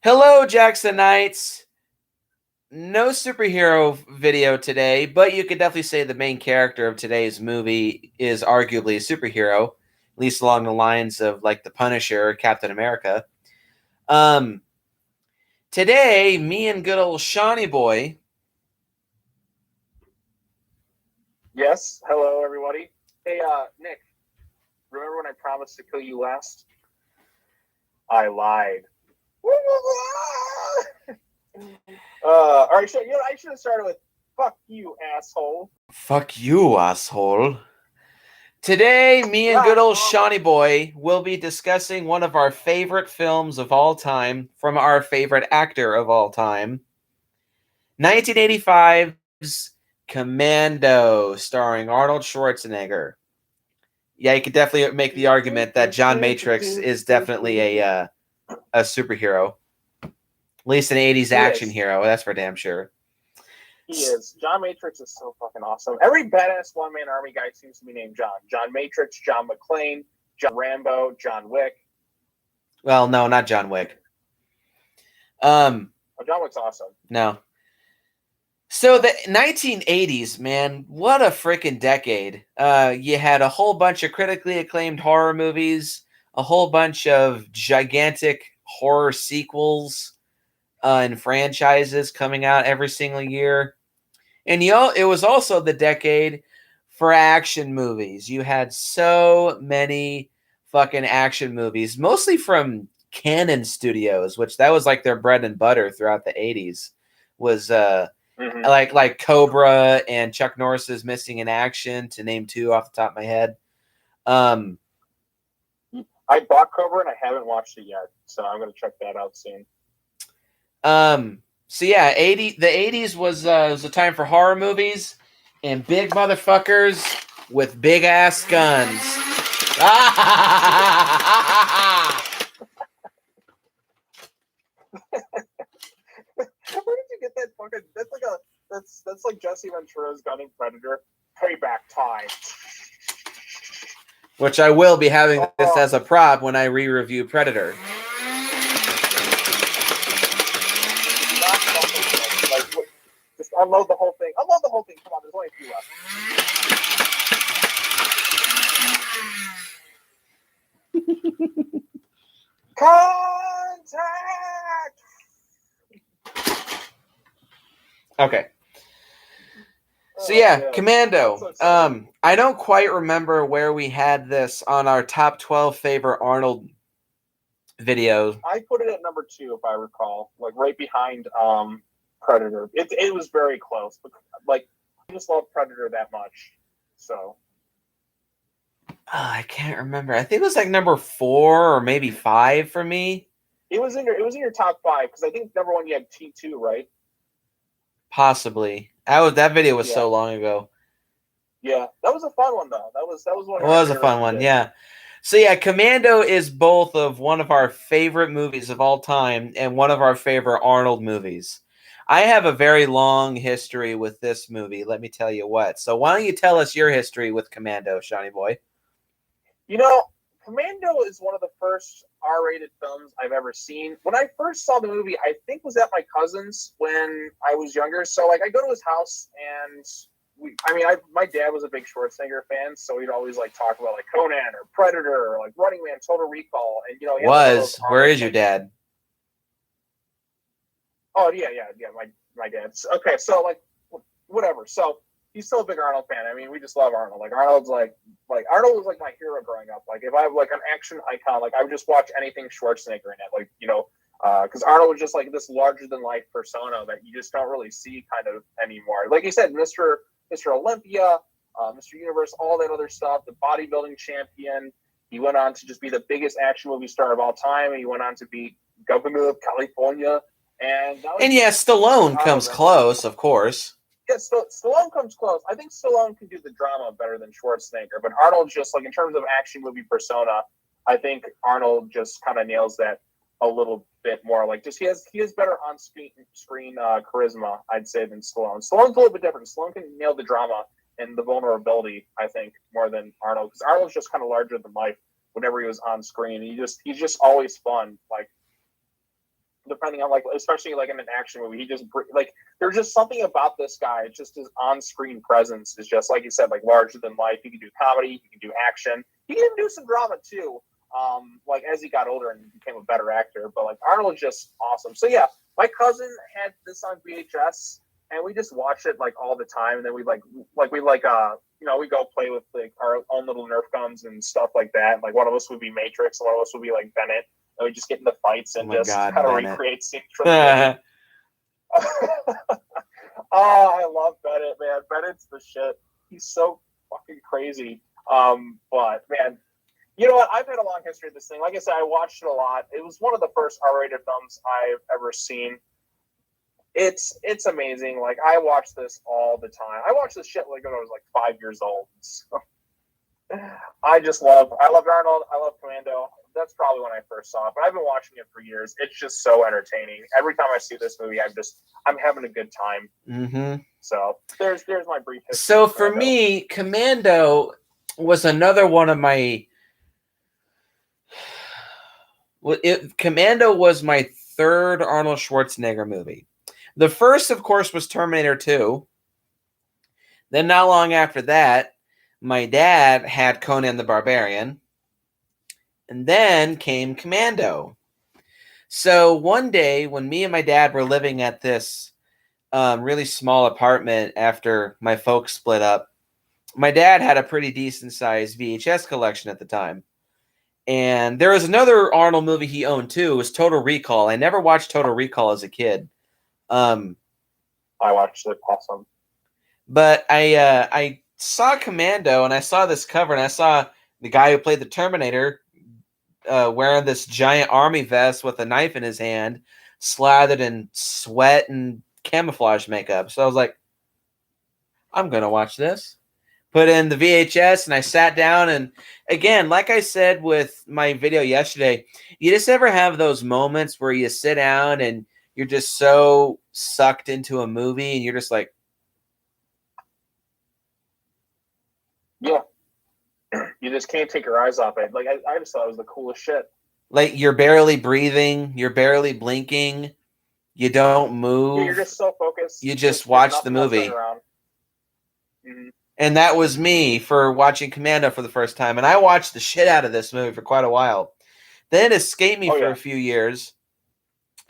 Hello, Jacksonites. No superhero video today, but you could definitely say the main character of today's movie is arguably a superhero, at least along the lines of like the Punisher or Captain America. Um, Today, me and good old Shawnee Boy. Yes. Hello, everybody. Hey, Nick. Remember when I promised to kill you last? I lied. All right. So, I should have started with "fuck you, asshole." Fuck you, asshole. Today, me and good old Shawnee Boy will be discussing one of our favorite films of all time from our favorite actor of all time. 1985's Commando, starring Arnold Schwarzenegger. Yeah, you could definitely make the argument that John Matrix is definitely a superhero, at least an 80s action hero. That's for damn sure. He is. John Matrix is so fucking awesome. Every badass one-man army guy seems to be named John. John Matrix, John McClane, John Rambo, John Wick. Well, no, not John Wick. John Wick's awesome. No. So the 1980s, man, what a freaking decade. You had a whole bunch of critically acclaimed horror movies, a whole bunch of gigantic horror sequels and franchises coming out every single year. And it was also the decade for action movies. You had so many fucking action movies, mostly from Canon Studios, which that was like their bread and butter throughout the 80s. Was like Cobra and Chuck Norris's Missing in Action, to name two off the top of my head. I bought Cobra and I haven't watched it yet, so I'm gonna check that out soon. So yeah, the 80s was a time for horror movies and big motherfuckers with big ass guns. Where did you get that fucking? That's like Jesse Ventura's gunning Predator. Payback time. Which I will be having this as a prop when I re-review Predator. Just unload the whole thing. Unload the whole thing. Come on, there's only a few left. Contact. Okay. So yeah, Commando. I don't quite remember where we had this on our top 12 favorite Arnold videos. I put it at number 2, if I recall, like right behind Predator. It was very close, but like I just love Predator that much. So I can't remember. I think it was like number 4 or maybe 5 for me. It was in your top 5 because I think number 1 you had T2, right? Possibly. That video was so long ago. Yeah, that was a fun one though. That was one. It was a fun one, yeah. So yeah, Commando is both of one of our favorite movies of all time and one of our favorite Arnold movies. I have a very long history with this movie, let me tell you what. So why don't you tell us your history with Commando, Shawnee Boy? Commando is one of the first R-rated films I've ever seen. When I first saw the movie, I think was at my cousin's when I was younger. So like I go to his house and my dad was a big Schwarzenegger fan, so he'd always like talk about like Conan or Predator or like Running Man, Total Recall, and where is your dad? Oh yeah, my dad's okay. So like whatever. So he's still a big Arnold fan. I mean, we just love Arnold. Like Arnold was like my hero growing up. Like if I have like an action icon, like I would just watch anything Schwarzenegger in it. Like because Arnold was just like this larger than life persona that you just don't really see kind of anymore. Like you said, Mr. Olympia, Mr. Universe, all that other stuff, the bodybuilding champion. He went on to just be the biggest action movie star of all time. And he went on to be governor of California. And Stallone comes close, of course. Yeah, Stallone comes close. I think Stallone can do the drama better than Schwarzenegger. But Arnold just, like, in terms of action movie persona, I think Arnold just kind of nails that a little bit more. Like, just he has better on-screen charisma, I'd say, than Stallone. Stallone's a little bit different. Stallone can nail the drama and the vulnerability, I think, more than Arnold. Because Arnold's just kind of larger than life whenever he was on screen. He's just always fun. Like, depending on like, especially like in an action movie, he just like there's just something about this guy. It's just his on-screen presence is just like you said, like larger than life. He can do comedy, he can do action, he can do some drama too. Like as he got older and became a better actor, but like Arnold's just awesome. So yeah, my cousin had this on VHS, and we just watched it like all the time. And then we we go play with like our own little Nerf guns and stuff like that. Like one of us would be Matrix, and one of us would be like Bennett. And we just get into fights and kind of recreate scenes from the Oh, I love Bennett, man. Bennett's the shit. He's so fucking crazy. But man, you know what? I've had a long history of this thing. Like I said, I watched it a lot. It was one of the first R-rated films I've ever seen. It's amazing. Like I watch this all the time. I watched this shit like when I was like 5 years old. So, I love Arnold. I love Commando. That's probably when I first saw it, but I've been watching it for years. It's just so entertaining. Every time I see this movie, I'm having a good time. Mm-hmm. So there's my brief history. So for me, Commando was another one of my. Commando was my third Arnold Schwarzenegger movie. The first, of course, was Terminator 2. Then not long after that, my dad had Conan the Barbarian. And then came Commando. So one day when me and my dad were living at this really small apartment after my folks split up, my dad had a pretty decent sized VHS collection at the time. And there was another Arnold movie he owned too. It was Total Recall. I never watched Total Recall as a kid. I watched it. Awesome. But I saw Commando and I saw this cover and I saw the guy who played the Terminator wearing this giant army vest with a knife in his hand, slathered in sweat and camouflage makeup. So I was like, I'm going to watch this. Put in the VHS and I sat down. And again, like I said with my video yesterday, you just ever have those moments where you sit down and you're just so sucked into a movie and you're just like, yeah. You just can't take your eyes off it. Like I just thought it was the coolest shit. Like you're barely breathing, you're barely blinking, you don't move. Yeah, you're just so focused. You just watch the movie. Mm-hmm. And that was me for watching Commando for the first time. And I watched the shit out of this movie for quite a while. Then it escaped me for a few years.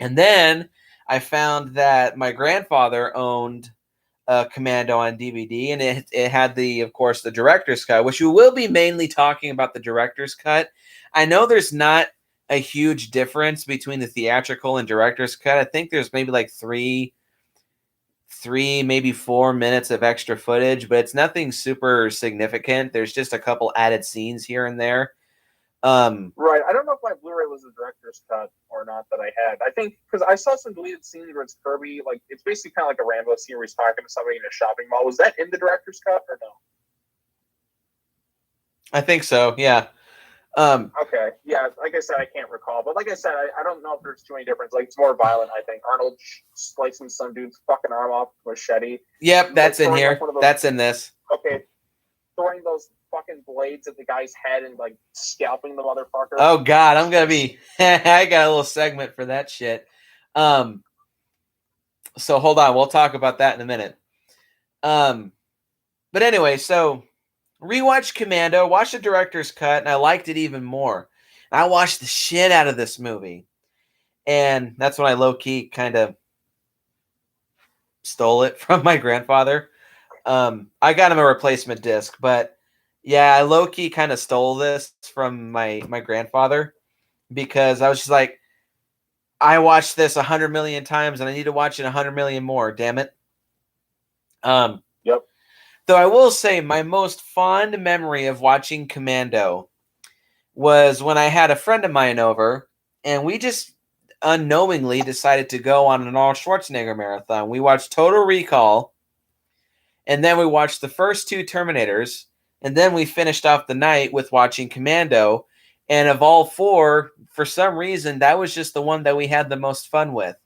And then I found that my grandfather owned Commando on DVD, and it had of course, the director's cut, which we will be mainly talking about the director's cut. I know there's not a huge difference between the theatrical and director's cut. I think there's maybe like three, maybe 4 minutes of extra footage, but it's nothing super significant. There's just a couple added scenes here and there. Right. I don't know if my Blu-ray was the director's cut or not that I had. I think because I saw some deleted scenes where it's Kirby, like it's basically kind of like a Rambo scene where he's talking to somebody in a shopping mall. Was that in the director's cut or no? I think so. Yeah. Okay. Yeah. Like I said, I can't recall, but like I said, I don't know if there's too many difference. Like it's more violent. I think Arnold slicing some dude's fucking arm off with a machete. Yep, that's in here. That's in this. Okay. Throwing those fucking blades at the guy's head and like scalping the motherfucker. Oh God, I'm gonna be. I got a little segment for that shit. So hold on, we'll talk about that in a minute. But anyway, so rewatched Commando, watched the director's cut, and I liked it even more. And I watched the shit out of this movie, and that's when I low key kind of stole it from my grandfather. I got him a replacement disc, but yeah, I low-key kind of stole this from my grandfather because I was just like, I watched this 100 million times and I need to watch it 100 million more, damn it. Yep. Though I will say my most fond memory of watching Commando was when I had a friend of mine over and we just unknowingly decided to go on an Arnold Schwarzenegger marathon. We watched Total Recall, and then we watched the first two Terminators, and then we finished off the night with watching Commando. And of all four, for some reason, that was just the one that we had the most fun with.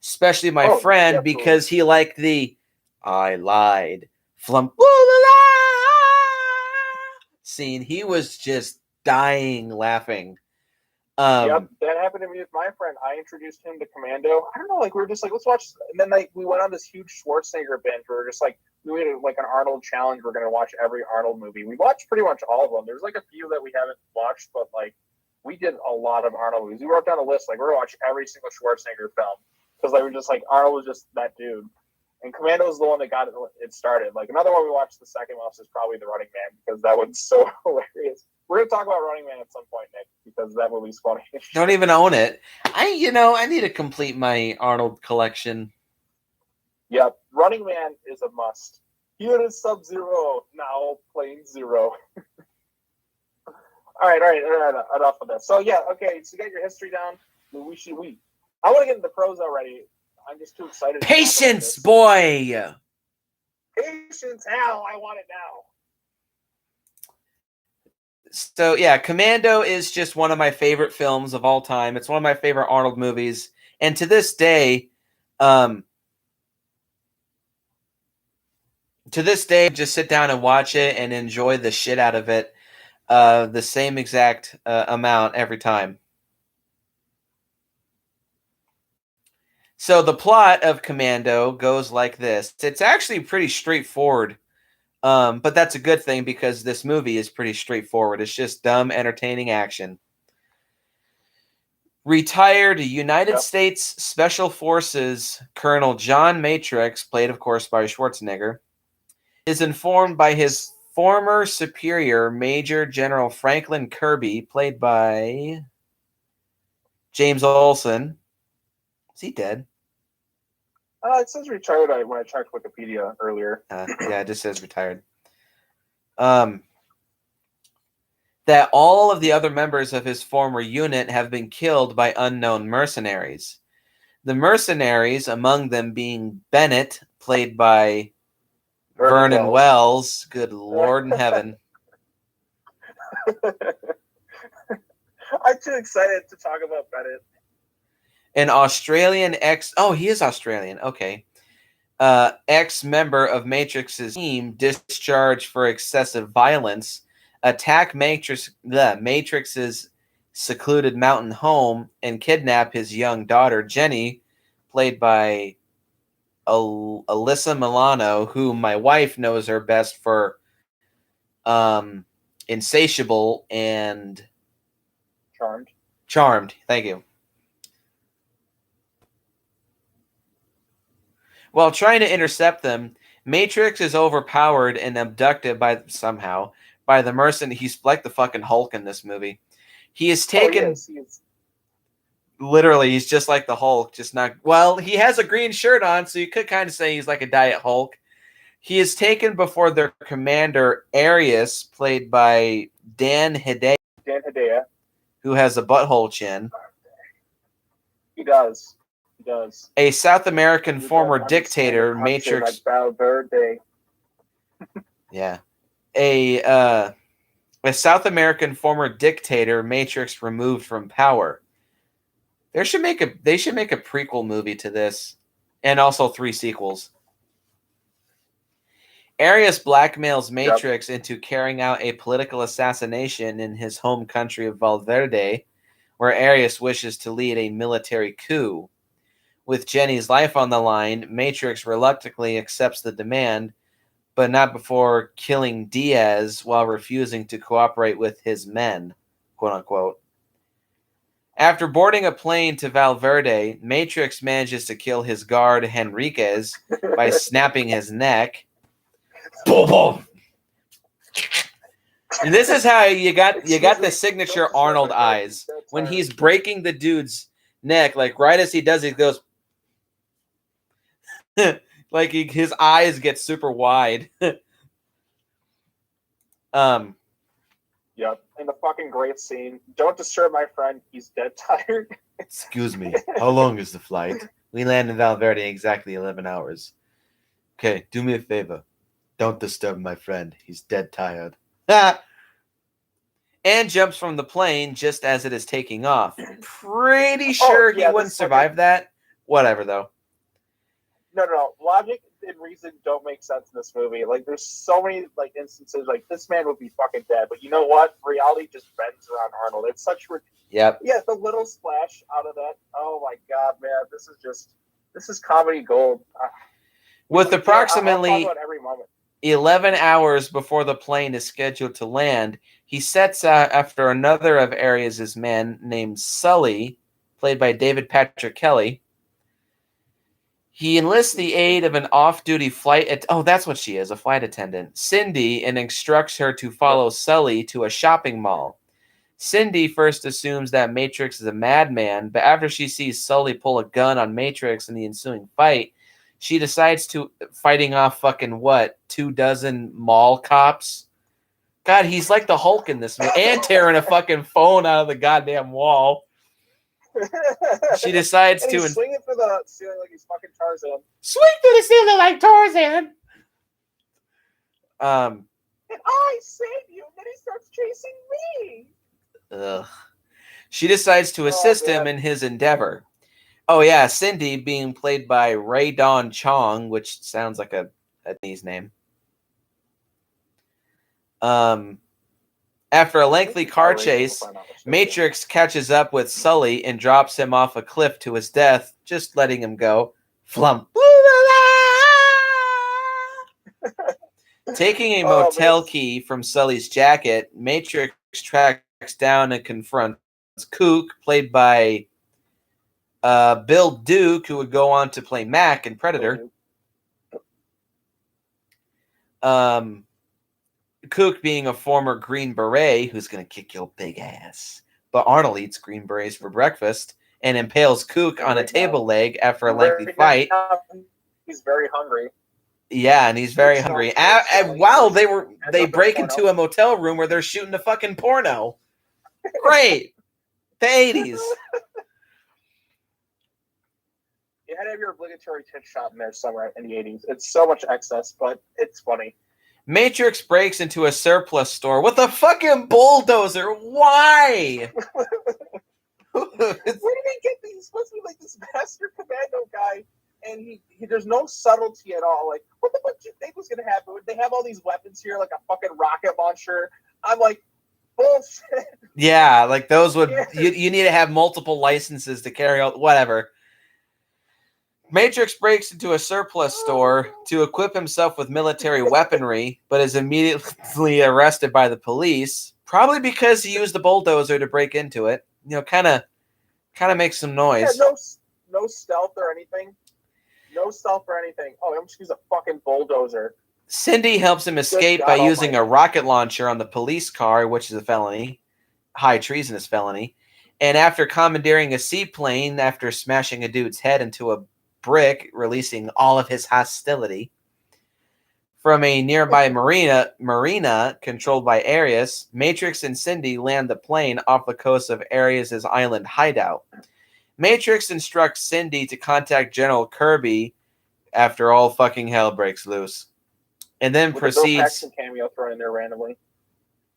Especially my friend, because he liked the I lied flump scene. He was just dying laughing. Yep, that happened to me with my friend. I introduced him to Commando. I don't know, like we were just like, let's watch. And then like we went on this huge Schwarzenegger binge. We were just like, we made like an Arnold challenge. We're gonna watch every Arnold movie. We watched pretty much all of them. There's like a few that we haven't watched, but like we did a lot of Arnold movies. We wrote down a list. Like we're gonna watch every single Schwarzenegger film because like we're just like Arnold was just that dude. And Commando is the one that got it started. Like another one we watched the second most is probably The Running Man because that one's so hilarious. We're gonna talk about Running Man at some point, Nick, because that movie's funny. Don't even own it. I need to complete my Arnold collection. Yep, Running Man is a must. Here is Sub-Zero, now playing Zero. All right, enough of this. So yeah, okay, so you got your history down. I want to get into the pros already. I'm just too excited. Patience, boy. Patience, hell, I want it now. So yeah, Commando is just one of my favorite films of all time. It's one of my favorite Arnold movies, and to this day, just sit down and watch it and enjoy the shit out of it, the same exact amount every time. So the plot of Commando goes like this. It's actually pretty straightforward. But that's a good thing because this movie is pretty straightforward. It's just dumb, entertaining action. Retired United States Special Forces Colonel John Matrix, played, of course, by Schwarzenegger, is informed by his former superior, Major General Franklin Kirby, played by James Olsen. Is he dead? It says retired when I checked Wikipedia earlier. Yeah, it just says retired. That all of the other members of his former unit have been killed by unknown mercenaries. The mercenaries, among them being Bennett, played by Vernon Wells. Good Lord in heaven. I'm too excited to talk about Bennett. An Australian he is Australian. Okay. Ex-member of Matrix's team discharged for excessive violence, attack Matrix's secluded mountain home, and kidnap his young daughter, Jenny, played by Alyssa Milano, who my wife knows her best for Insatiable and Charmed. Thank you. While trying to intercept them, Matrix is overpowered and abducted by the mercenary. He's like the fucking Hulk in this movie. He is taken. He is. Literally, he's just like the Hulk, just not. Well, he has a green shirt on, so you could kind of say he's like a Diet Hulk. He is taken before their commander, Aries, played by Dan Hedaya, who has a butthole chin. He does. A South American former dictator, Matrix. Yeah. A South American former dictator, Matrix removed from power. They should make a prequel movie to this, and also 3 sequels. Aries blackmails Matrix into carrying out a political assassination in his home country of Valverde, where Aries wishes to lead a military coup. With Jenny's life on the line, Matrix reluctantly accepts the demand, but not before killing Diaz while refusing to cooperate with his men, quote unquote. After boarding a plane to Valverde, Matrix manages to kill his guard Henriquez by snapping his neck. Boom, boom. And this is how you got the signature Arnold eyes. When he's breaking the dude's neck, like right as he does, he goes like his eyes get super wide. Yep. And the fucking great scene. Don't disturb my friend. He's dead tired. Excuse me. How long is the flight? We land in Valverde in exactly 11 hours. Okay, do me a favor. Don't disturb my friend. He's dead tired. And jumps from the plane just as it is taking off. Pretty sure he wouldn't survive that. Whatever, though. No. Logic. and reason don't make sense in this movie. Like, there's so many like instances like this man would be fucking dead, but you know what? Reality just bends around Arnold. It's such Yep. Yeah, the little splash out of that. Oh my god, man, this is comedy gold. With approximately I'll talk about every moment. 11 hours before the plane is scheduled to land, he sets out after another of Aries' men named Sully, played by David Patrick Kelly. He enlists the aid of an off-duty flight... that's what she is, a flight attendant. Cindy, and instructs her to follow Sully to a shopping mall. Cindy first assumes that Matrix is a madman, but after she sees Sully pull a gun on Matrix in the ensuing fight, she decides to fighting off fucking 24 mall cops. God, he's like the Hulk in this movie, and tearing a fucking phone out of the goddamn wall. She decides and to he's swinging through the ceiling like he's fucking Tarzan. Swing through the ceiling like Tarzan. And I save you, and then he starts chasing me. Ugh. She decides to assist him in his endeavor. Oh yeah, Cindy being played by Ray Dawn Chong, which sounds like a Chinese name. After a lengthy car chase, Matrix catches up with Sully and drops him off a cliff to his death, just letting him go. Flump. Taking a motel key from Sully's jacket, Matrix tracks down and confronts Kook, played by Bill Duke, who would go on to play Mac in Predator. Kook being a former Green Beret who's going to kick your big ass. But Arnold eats Green Berets for breakfast and impales Kook on a table leg after a lengthy fight. He's very hungry. Yeah, and he's very hungry. And while they break into a motel room where they're shooting a fucking porno. Great. The 80s. You had to have your obligatory tit shot in there somewhere in the 80s. It's so much excess, but it's funny. Matrix breaks into a surplus store with a fucking bulldozer. Why? Where did they get these? He's supposed to be like this master commando guy, and he there's no subtlety at all. Like, what the fuck do you think was going to happen? They have all these weapons here, like a fucking rocket launcher. I'm like, bullshit. Yeah, like those would... You need to have multiple licenses to carry out... Whatever. Matrix breaks into a surplus store to equip himself with military weaponry, but is immediately arrested by the police, probably because he used the bulldozer to break into it. You know, kind of makes some noise. Yeah, no stealth or anything. No stealth or anything. Oh, I'm just use a fucking bulldozer. Cindy helps him escape by using a rocket launcher on the police car, which is a felony, high treasonous felony. And after commandeering a seaplane, after smashing a dude's head into a brick, releasing all of his hostility from a nearby marina controlled by Aries, Matrix and Cindy land the plane off the coast of Aries' island hideout. Matrix instructs Cindy to contact General Kirby after all fucking hell breaks loose, and then proceeds. Bill Paxton cameo thrown in there randomly.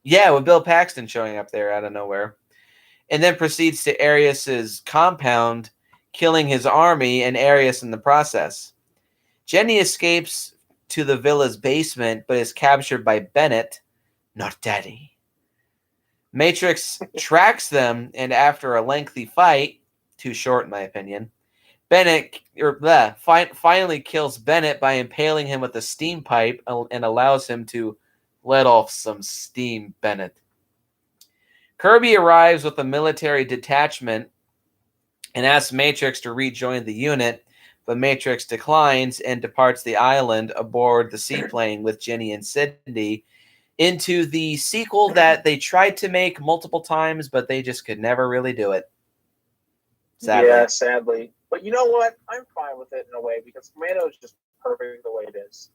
Yeah, with Bill Paxton showing up there out of nowhere, and then proceeds to Aries' compound, killing his army and Aries in the process. Jenny escapes to the villa's basement, but is captured by Bennett, not Daddy. Matrix tracks them, and after a lengthy fight, too short in my opinion, Bennett finally kills Bennett by impaling him with a steam pipe and allows him to let off some steam. Bennett. Kirby arrives with a military detachment and asks Matrix to rejoin the unit, but Matrix declines and departs the island aboard the seaplane with Jenny and Cindy into the sequel that they tried to make multiple times, but they just could never really do it. Sadly. Yeah, sadly. But you know what? I'm fine with it in a way because Commando is just perfect the way it is.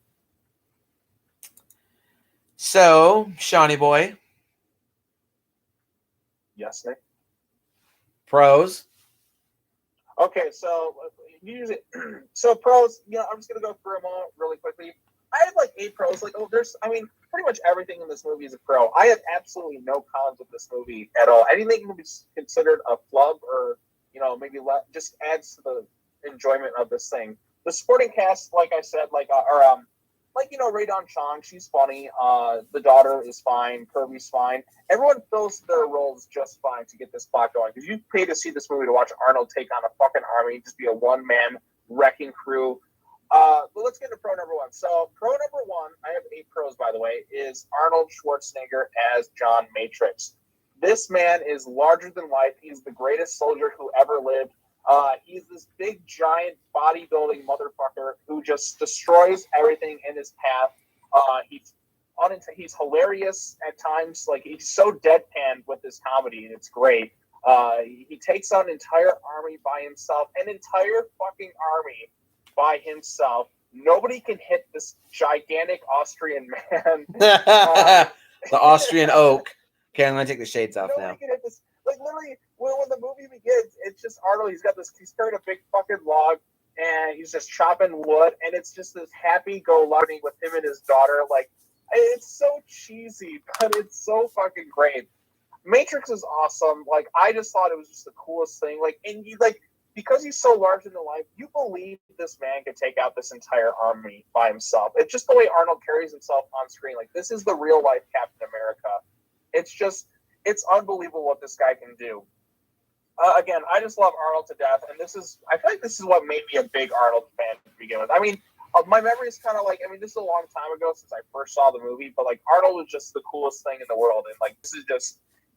So, Shawnee boy. Yes, Nick. Pros. Okay, so usually, so pros. You know, I'm just gonna go through them all really quickly. I have like 8 pros. Like, pretty much everything in this movie is a pro. I have absolutely no cons with this movie at all. Anything can be considered a flub or maybe just adds to the enjoyment of this thing. The supporting cast, like I said, like Rae-Dawn Chong, she's funny. The daughter is fine. Kirby's fine. Everyone fills their roles just fine to get this plot going. Because you pay to see this movie to watch Arnold take on a fucking army, just be a one-man wrecking crew. But let's get into pro number one. So pro number one, I have 8 pros, by the way, is Arnold Schwarzenegger as John Matrix. This man is larger than life. He's the greatest soldier who ever lived. He's this big, giant, bodybuilding motherfucker who just destroys everything in his path. He's hilarious at times. Like, he's so deadpan with his comedy, and it's great. He takes on an entire army by himself, an entire fucking army by himself. Nobody can hit this gigantic Austrian man. The Austrian oak. Okay, I'm gonna take the shades off now. Can hit this. Like, literally, when the movie begins, it's just Arnold. He's carrying a big fucking log, and he's just chopping wood, and it's just this happy-go-lucky with him and his daughter. Like, it's so cheesy, but it's so fucking great. Matrix is awesome. Like, I just thought it was just the coolest thing. Like, and because he's so large in the life, you believe this man could take out this entire army by himself. It's just the way Arnold carries himself on screen. Like, this is the real life Captain America. It's unbelievable what this guy can do. Again, I just love Arnold to death, and I feel like this is what made me a big Arnold fan to begin with. I mean, my memory is kind of like, this is a long time ago since I first saw the movie, but like, Arnold was just the coolest thing in the world, and like,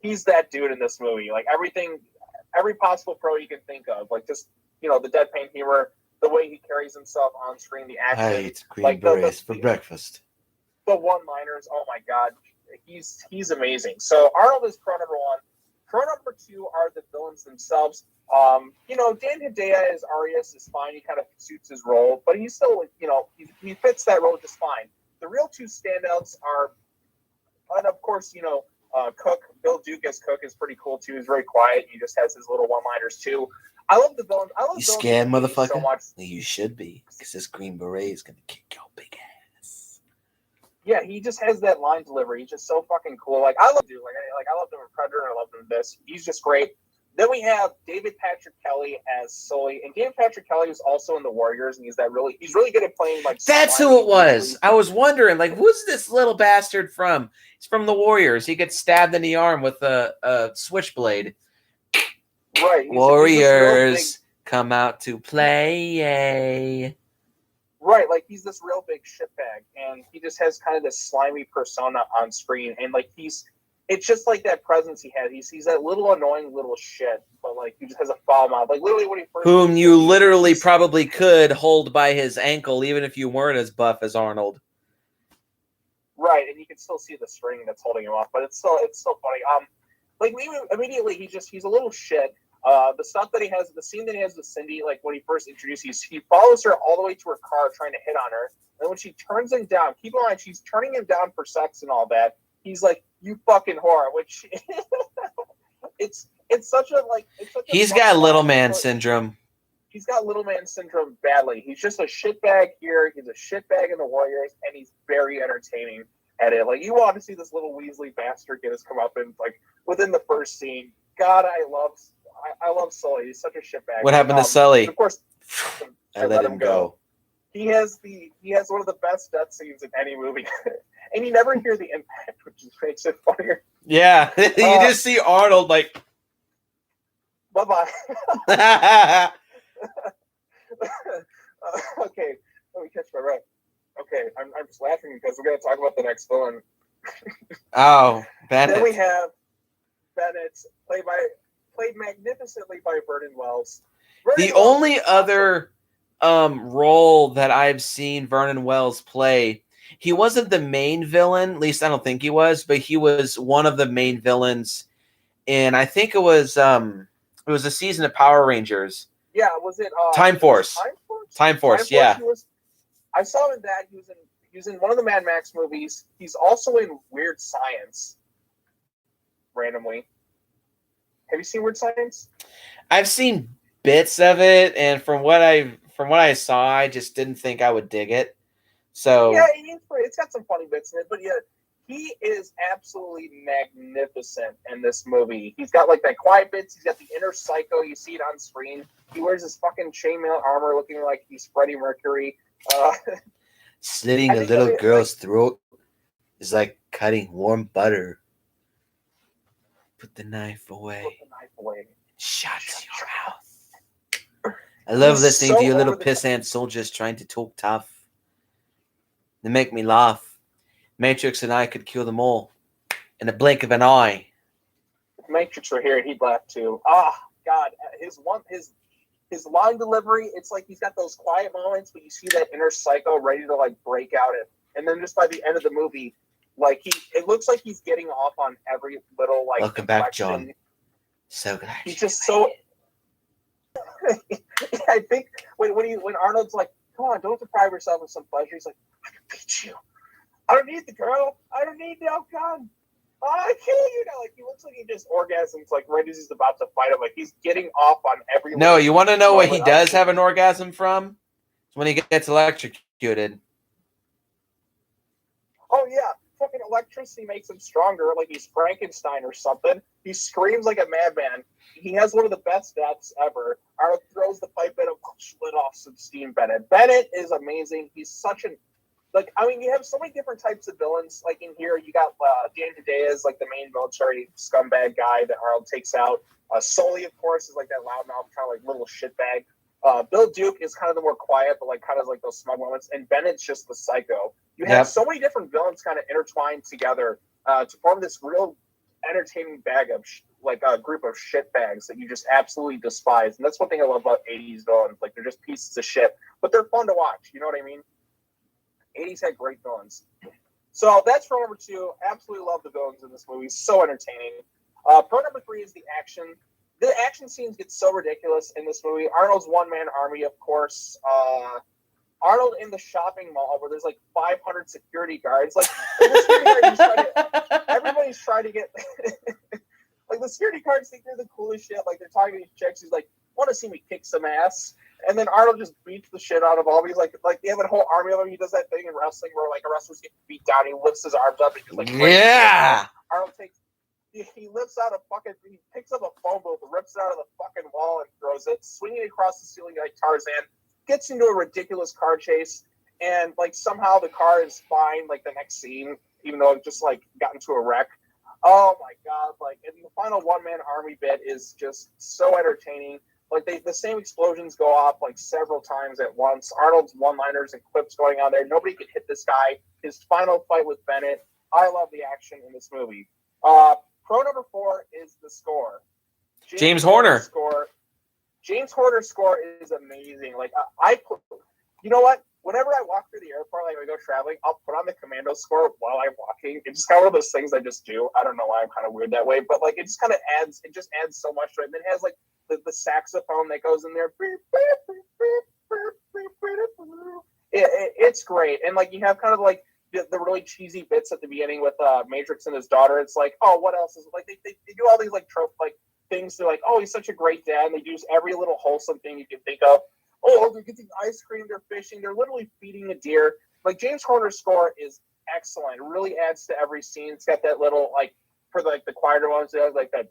he's that dude in this movie. Like, every possible pro you can think of, like, just, the deadpan humor, the way he carries himself on screen, the action. I eat green berets for breakfast. The one-liners, oh my god, he's amazing. So Arnold is pro number one. Pro number two are the villains themselves. Dan Hedaya as Aries is fine. He kind of suits his role, but he's still, he fits that role just fine. The real two standouts are, and of course, Cook. Bill Duke as Cook is pretty cool too. He's very quiet. He just has his little one-liners too. I love the villains. You scared, motherfucker? So much. You should be, because this green beret is gonna kick your big ass. Yeah, he just has that line delivery. He's just so fucking cool. Like, I love dude. Like I loved him in Predator. I loved him in this. He's just great. Then we have David Patrick Kelly as Sully, and David Patrick Kelly is also in the Warriors, and he's really good at playing like. That's who it was. I was wondering, like, who's this little bastard from? He's from the Warriors. He gets stabbed in the arm with a switchblade. Right. Warriors come out to play. Right, like, he's this real big shitbag, and he just has kind of this slimy persona on screen, and like, it's just like that presence he has. He's that little annoying little shit, but like, he just has a foul mouth. Like, literally when he first, whom you literally probably could hold by his ankle, even if you weren't as buff as Arnold. Right, and you can still see the string that's holding him off, but it's still funny. Like, immediately he's a little shit. The stuff that he has, the scene that he has with Cindy, like when he first introduced, he follows her all the way to her car trying to hit on her, and when she turns him down, keep in mind she's turning him down for sex and all that. He's like, "You fucking whore," which it's such a like. He's got little man syndrome. He's got little man syndrome badly. He's just a shitbag here. He's a shitbag in the Warriors, and he's very entertaining at it. Like, you want to see this little Weasley bastard get his comeuppance like within the first scene. God, I love Sully. He's such a shitbag. What happened to Sully? Of course, I let him go. He has one of the best death scenes in any movie, and you never hear the impact, which makes it funnier. Yeah, you just see Arnold like, bye bye. Okay, let me catch my breath. Okay, I'm just laughing because we're going to talk about the next villain. Oh, Bennett. Then we have Bennett, played magnificently by Vernon Wells. The only other role that I've seen Vernon Wells play, he wasn't the main villain, at least I don't think he was, but he was one of the main villains in, I think it was a season of Power Rangers. Yeah, was it Time Force? Time Force, yeah. I saw him in that. He was in one of the Mad Max movies. He's also in Weird Science. Randomly. Have you seen Weird Science? I've seen bits of it, and from what I saw, I just didn't think I would dig it. So yeah, it's got some funny bits in it, but yeah, he is absolutely magnificent in this movie. He's got like that quiet bits. He's got the inner psycho. You see it on screen. He wears his fucking chainmail armor, looking like he's Freddie Mercury. Slitting a little girl's throat is like cutting warm butter. Put the knife away. Shut your mouth. I love listening to you little pissant soldiers trying to talk tough. They make me laugh. Matrix and I could kill them all in a blink of an eye. If Matrix were here, he'd laugh too. Ah, God, his line delivery. It's like he's got those quiet moments, but you see that inner psycho ready to like break out it, and then just by the end of the movie, like it looks like he's getting off on every little like. Welcome back, John. So glad. He's just so. I think when Arnold's like, "Come on, don't deprive yourself of some pleasure," he's like, "I can beat you. I don't need the girl. I don't need no gun. I kill you now." Like he looks like he just orgasms like right as he's about to fight him. Like he's getting off on every. No, you want to know what he does have an orgasm from? It's when he gets electrocuted. Oh yeah, fucking electricity makes him stronger. Like he's Frankenstein or something. He screams like a madman. He has one of the best deaths ever. Arnold throws the pipe at him, lit off some steam. Bennett is amazing. He's such an like. I mean, you have so many different types of villains. Like in here, you got Dan Hedaya is like the main military scumbag guy that Arnold takes out. Sully, of course, is like that loudmouth kind of like little shitbag. Bill Duke is kind of the more quiet, but like kind of like those smug moments. And Bennett's just the psycho. You have so many different villains kind of intertwined together to form this real entertaining bag of like a group of shitbags that you just absolutely despise. And that's one thing I love about 80s villains. Like they're just pieces of shit, but they're fun to watch. You know what I mean? 80s had great villains. So that's pro number 2. Absolutely love the villains in this movie. So entertaining. Pro number 3 is the action. The action scenes get so ridiculous in this movie. Arnold's one-man army, of course. Arnold in the shopping mall where there's like 500 security guards. Like everybody's trying to get like the security guards think they're the coolest shit. Like they're talking to these chicks. He's like, "Want to see me kick some ass?" And then Arnold just beats the shit out of all of them. He's like they have a whole army of them. He does that thing in wrestling where like a wrestler's getting beat down. He lifts his arms up and just like Arnold takes. He lifts out he picks up a phone booth, rips it out of the fucking wall and throws it, swinging it across the ceiling like Tarzan, gets into a ridiculous car chase, and like somehow the car is fine like the next scene, even though it just like got into a wreck. Oh my God, like and the final one-man army bit is just so entertaining. Like the same explosions go off like several times at once. Arnold's one-liners and quips going on there. Nobody can hit this guy. His final fight with Bennett. I love the action in this movie. Pro number 4 is the score. James Horner. James Horner's score is amazing. Like you know what? Whenever I walk through the airport, like I go traveling, I'll put on the Commando score while I'm walking. It's just kind of one of those things I just do. I don't know why I'm kind of weird that way, but like it just kind of adds. It just adds so much to it. And it has like the saxophone that goes in there. It's great, and like you have kind of like. The really cheesy bits at the beginning with Matrix and his daughter. It's like, oh, what else is like they do all these like trope like things. They're like, oh, he's such a great dad. And they do every little wholesome thing you can think of. Oh, they're getting ice cream. They're fishing. They're literally feeding a deer. Like James Horner's score is excellent. It really adds to every scene. It's got that little like for like the quieter ones. It has like that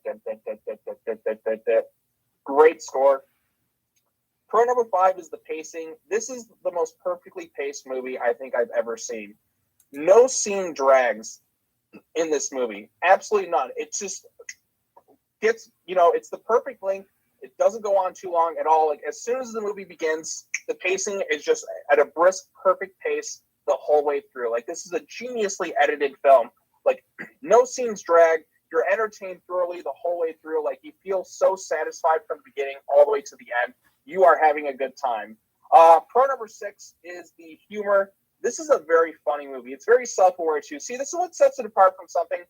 great score. Pro number 5 is the pacing. This is the most perfectly paced movie I think I've ever seen. No scene drags in this movie. Absolutely none. It just gets, it's the perfect length. It doesn't go on too long at all. Like as soon as the movie begins, the pacing is just at a brisk, perfect pace the whole way through. Like this is a geniusly edited film. Like no scenes drag. You're entertained thoroughly the whole way through. Like you feel so satisfied from the beginning all the way to the end. You are having a good time. Pro number 6 is the humor. This is a very funny movie. It's very self-aware too. See, this is what sets it apart from something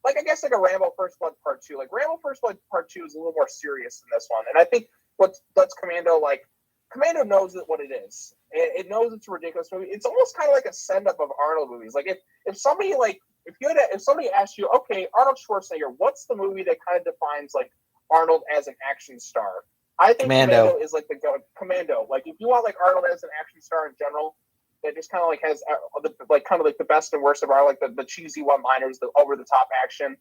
like I guess like a Rambo First Blood Part 2. Like Rambo First Blood Part 2 is a little more serious than this one. And I think what lets Commando Commando knows what it is. It knows it's a ridiculous movie. It's almost kind of like a send-up of Arnold movies. Like if somebody if somebody asked you, okay, Arnold Schwarzenegger, what's the movie that kind of defines like Arnold as an action star? I think Commando is like the Commando. Like if you want like Arnold as an action star in general, that just kind of like has the best and worst of our like the cheesy one-liners, the over-the-top action.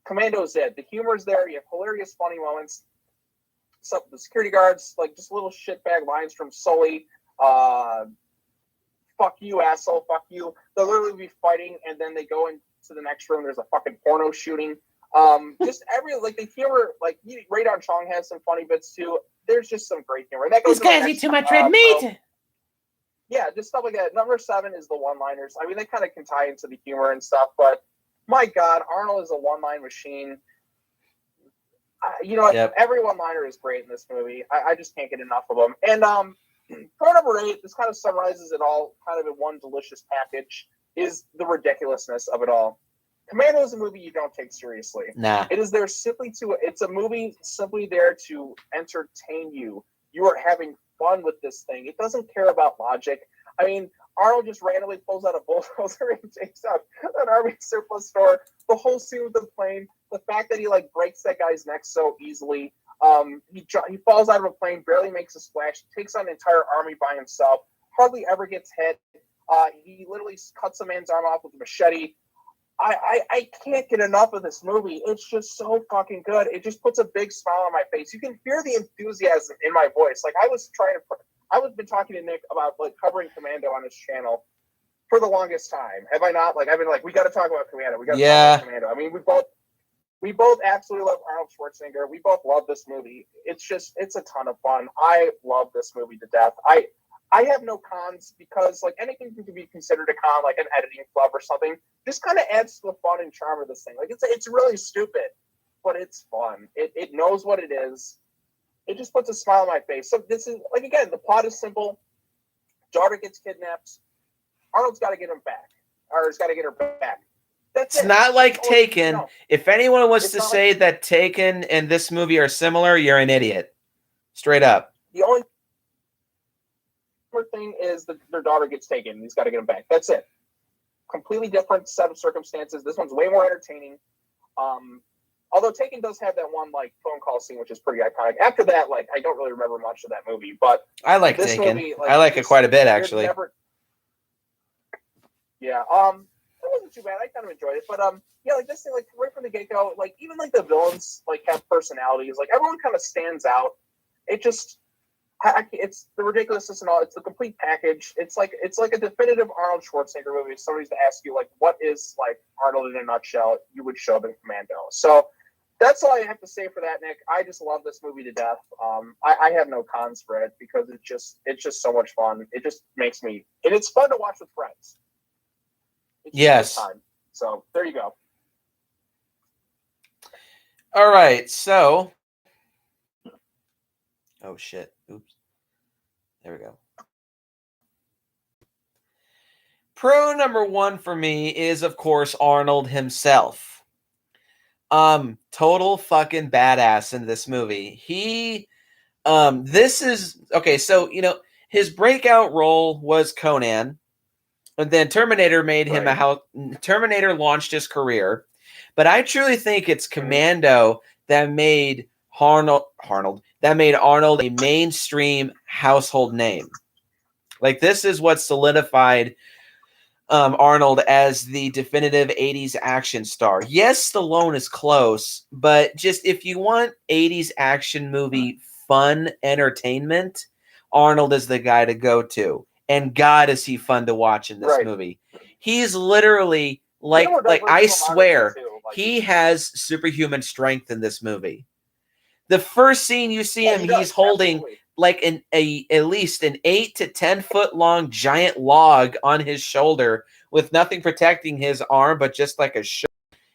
Commando's it. The humor's there. You have hilarious, funny moments. Some the security guards, like just little shitbag lines from Sully. Fuck you, asshole. Fuck you. They'll literally be fighting, and then they go into the next room. There's a fucking porno shooting. Just every like the humor, like Radon Chong has some funny bits too. There's just some great humor. That goes These guys eat too much red meat. Yeah, just stuff like that. Number 7 is the one-liners. I mean, they kind of can tie into the humor and stuff, but my God, Arnold is a one-line machine. Every one-liner is great in this movie. I just can't get enough of them. And for number 8, this kind of summarizes it all kind of in one delicious package, is the ridiculousness of it all. Commando is a movie you don't take seriously. Nah. It is there it's a movie simply there to entertain you. You are having fun with this thing. It doesn't care about logic. I mean, Arnold just randomly pulls out a bulldozer and takes out an army surplus store. The whole scene with the plane, the fact that he like breaks that guy's neck so easily. He falls out of a plane, barely makes a splash, takes on an entire army by himself, hardly ever gets hit. He literally cuts a man's arm off with a machete. I can't get enough of this movie. It's just so fucking good. It just puts a big smile on my face. You can hear the enthusiasm in my voice. Like I've been talking to Nick about like covering Commando on his channel for the longest time. Have I not? Like I've been like, we got to talk about Commando. We got to talk about Commando. I mean, we both absolutely love Arnold Schwarzenegger. We both love this movie. It's a ton of fun. I love this movie to death. I have no cons because like anything can be considered a con, like an editing flub or something. Just kind of adds to the fun and charm of this thing. Like it's really stupid, but it's fun. It knows what it is. It just puts a smile on my face. So this is like, again, the plot is simple. Daughter gets kidnapped. Arnold's got to get him back, or he's got to get her back. It's not like Taken. No. If anyone wants to say that Taken and this movie are similar, you're an idiot. Straight up. The only thing is that their daughter gets taken. He's got to get him back. That's it. Completely different set of circumstances. This one's way more entertaining. Although Taken does have that one like phone call scene, which is pretty iconic. After that, like I don't really remember much of that movie, but I like Taken. Movie, like, I like it quite a bit, actually. Yeah. It wasn't too bad. I kind of enjoyed it, but yeah, like this thing, like right from the get-go, like even like the villains like have personalities. Like everyone kind of stands out. It just. It's the ridiculousness and all. It's the complete package. It's like a definitive Arnold Schwarzenegger movie. If somebody's to ask you, like, what is like Arnold in a nutshell, you would show them Commando. So that's all I have to say for that, Nick. I just love this movie to death. I have no cons for it because it's just so much fun. It just makes me, and it's fun to watch with friends. Yes. Time. So there you go. All right. So. Oh shit. Oops. There we go. Pro number 1 for me is, of course, Arnold himself. Total fucking badass in this movie. This is okay. So, his breakout role was Conan, and then Terminator made him Terminator launched his career. But I truly think it's Commando that made Arnold a mainstream household name. Like this is what solidified Arnold as the definitive 80s action star. Yes, Stallone is close, but just if you want 80s action movie fun entertainment, Arnold is the guy to go to. And God, is he fun to watch in this movie. He's literally like I swear, he has superhuman strength in this movie. The first scene you see him, he's holding like at least an 8 to 10 foot long giant log on his shoulder with nothing protecting his arm, but just like a shirt.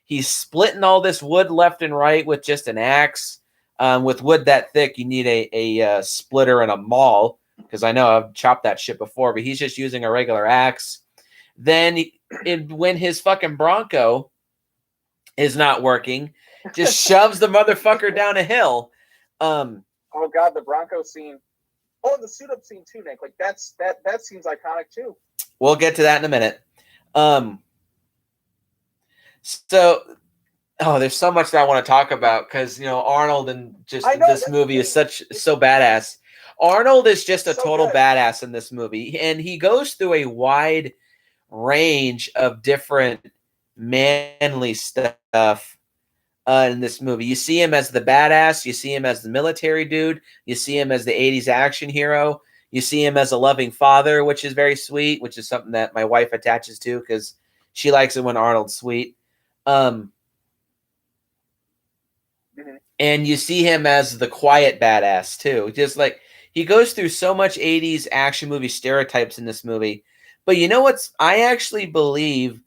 He's splitting all this wood left and right with just an axe. With wood that thick, you need a splitter and a maul, because I know I've chopped that shit before, but he's just using a regular axe. Then when his fucking Bronco is not working, just shoves the motherfucker down a hill. Oh God, the Bronco scene. Oh, and the suit up scene too, Nick. Like that scene's iconic too. We'll get to that in a minute. There's so much that I want to talk about because Arnold and just this movie is so badass. Arnold is just a So total good. badass in this movie, and he goes through a wide range of different manly stuff in this movie. You see him as the badass, you see him as the military dude, you see him as the 80s action hero, you see him as a loving father, which is very sweet, which is something that my wife attaches to because she likes it when Arnold's sweet. And you see him as the quiet badass too. Just like he goes through so much 80s action movie stereotypes in this movie. But you know what's I actually believe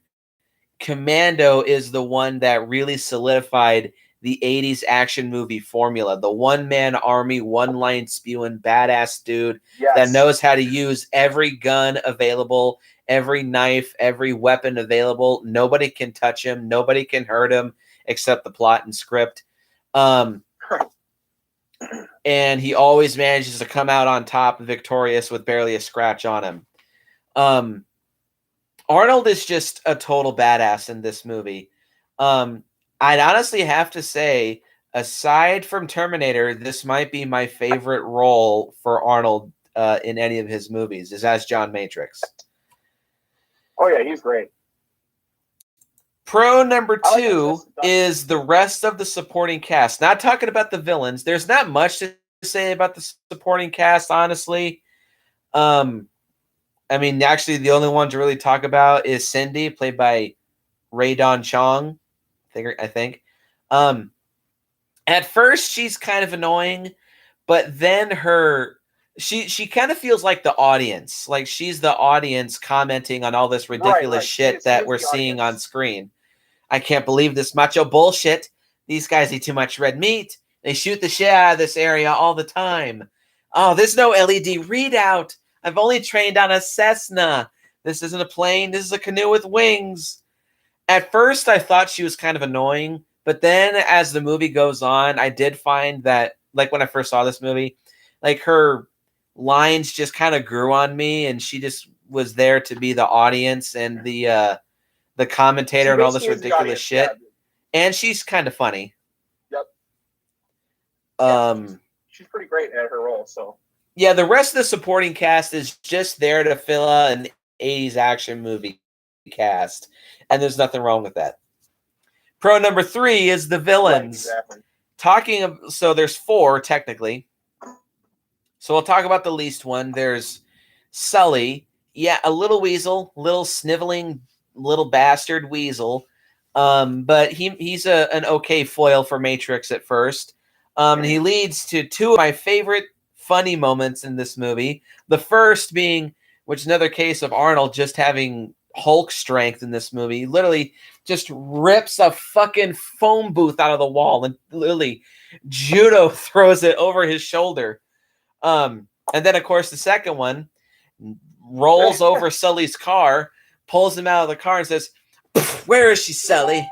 Commando is the one that really solidified the 80s action movie formula. The one-man army, one-line spewing badass dude that knows how to use every gun available, every knife, every weapon available. Nobody can touch him. Nobody can hurt him except the plot and script. And he always manages to come out on top victorious with barely a scratch on him. Arnold is just a total badass in this movie. I'd honestly have to say, aside from Terminator, this might be my favorite role for Arnold in any of his movies, is as John Matrix. Oh, yeah, he's great. Pro number 2 is the rest of the supporting cast. Not talking about the villains. There's not much to say about the supporting cast, honestly. I mean, actually, the only one to really talk about is Cindy, played by Ray Don Chong, I think. At first, she's kind of annoying, but then she kind of feels like the audience. Like she's the audience commenting on all this ridiculous shit that we're seeing on screen. I can't believe this macho bullshit. These guys eat too much red meat. They shoot the shit out of this area all the time. Oh, there's no LED readout. I've only trained on a Cessna. This isn't a plane. This is a canoe with wings. At first, I thought she was kind of annoying. But then as the movie goes on, I did find that, like when I first saw this movie, like her lines just kind of grew on me. And she just was there to be the audience and the commentator and all this ridiculous shit. Yeah. And she's kind of funny. Yep. She's pretty great at her role, so. Yeah, the rest of the supporting cast is just there to fill an 80s action movie cast. And there's nothing wrong with that. Pro number 3 is the villains. Right, exactly. So there's 4, technically. So we'll talk about the least one. There's Sully. Yeah, a little weasel, little sniveling little bastard weasel. But he's an okay foil for Matrix at first. He leads to 2 of my favorite funny moments in this movie. The first being, which is another case of Arnold just having Hulk strength in this movie. He literally just rips a fucking phone booth out of the wall and literally judo throws it over his shoulder. And then, of course, the second one rolls over Sully's car, pulls him out of the car and says, "Where is she, Sully?"